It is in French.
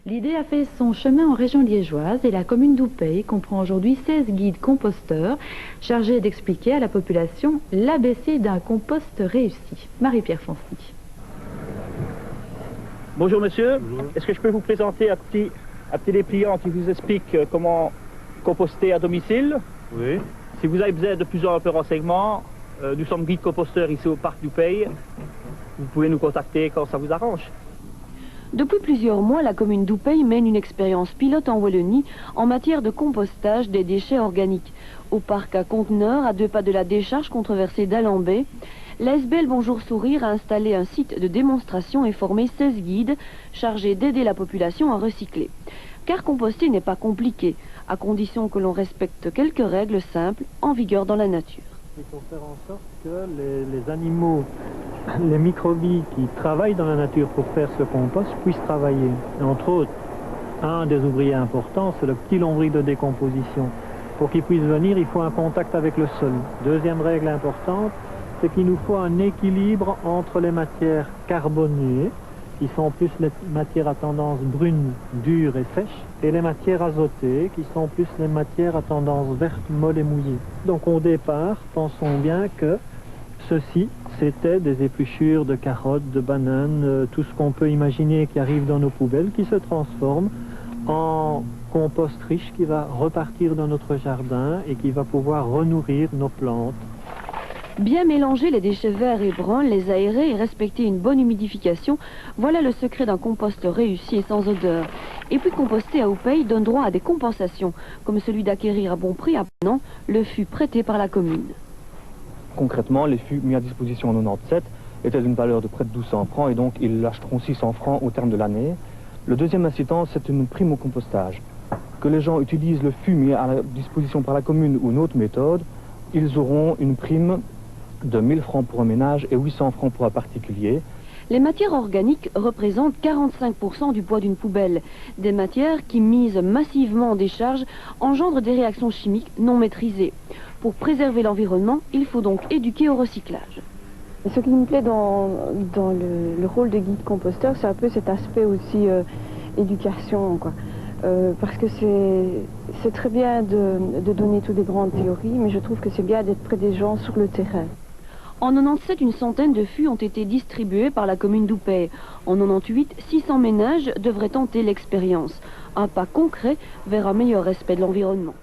L'idée a fait son chemin en région liégeoise et la commune d'Oupey comprend aujourd'hui 16 guides composteurs chargés d'expliquer à la population l'ABC d'un compost réussi. Marie-Pierre Foncy. Bonjour monsieur, Bonjour. Est-ce que je peux vous présenter un petit dépliant qui vous explique comment composter à domicile? Oui. Si vous avez besoin de plusieurs renseignements, nous sommes guides composteurs ici au parc d'Oupey. Vous pouvez nous contacter quand ça vous arrange. Depuis plusieurs mois, la commune d'Oupey mène une expérience pilote en Wallonie en matière de compostage des déchets organiques. Au parc à Conteneur, à 2 pas de la décharge controversée d'Alembay, l'ASBL Bonjour Sourire a installé un site de démonstration et formé 16 guides chargés d'aider la population à recycler. Car composter n'est pas compliqué, à condition que l'on respecte quelques règles simples en vigueur dans la nature. Il faut faire en sorte que les animaux, les microbies qui travaillent dans la nature pour faire ce compost puissent travailler. Et entre autres, un des ouvriers importants, c'est le petit lombric de décomposition. Pour qu'il puisse venir, il faut un contact avec le sol. Deuxième règle importante, c'est qu'il nous faut un équilibre entre les matières carbonées, qui sont plus les matières à tendance brune, dure et sèche, et les matières azotées, qui sont plus les matières à tendance verte, molle et mouillée. Donc au départ, pensons bien que ceci, c'était des épluchures de carottes, de bananes, tout ce qu'on peut imaginer qui arrive dans nos poubelles, qui se transforme en compost riche qui va repartir dans notre jardin et qui va pouvoir renourrir nos plantes. Bien mélanger les déchets verts et bruns, les aérer et respecter une bonne humidification, voilà le secret d'un compost réussi et sans odeur. Et puis composter à Oupey donne droit à des compensations, comme celui d'acquérir à bon prix à Penant le fût prêté par la commune. Concrètement, les fûts mis à disposition en 97 étaient d'une valeur de près de 1200 francs et donc ils lâcheront 600 francs au terme de l'année. Le deuxième incitant, c'est une prime au compostage. Que les gens utilisent le fût mis à la disposition par la commune ou une autre méthode, ils auront une prime de 1000 francs pour un ménage et 800 francs pour un particulier. Les matières organiques représentent 45% du poids d'une poubelle. Des matières qui, mises massivement en décharge, engendrent des réactions chimiques non maîtrisées. Pour préserver l'environnement, il faut donc éduquer au recyclage. Ce qui me plaît dans le rôle de guide composteur, c'est un peu cet aspect aussi éducation, quoi. Parce que c'est très bien de donner toutes des grandes théories, mais je trouve que c'est bien d'être près des gens sur le terrain. En 97, une centaine de fûts ont été distribués par la commune d'Oupey. En 98, 600 ménages devraient tenter l'expérience. Un pas concret vers un meilleur respect de l'environnement.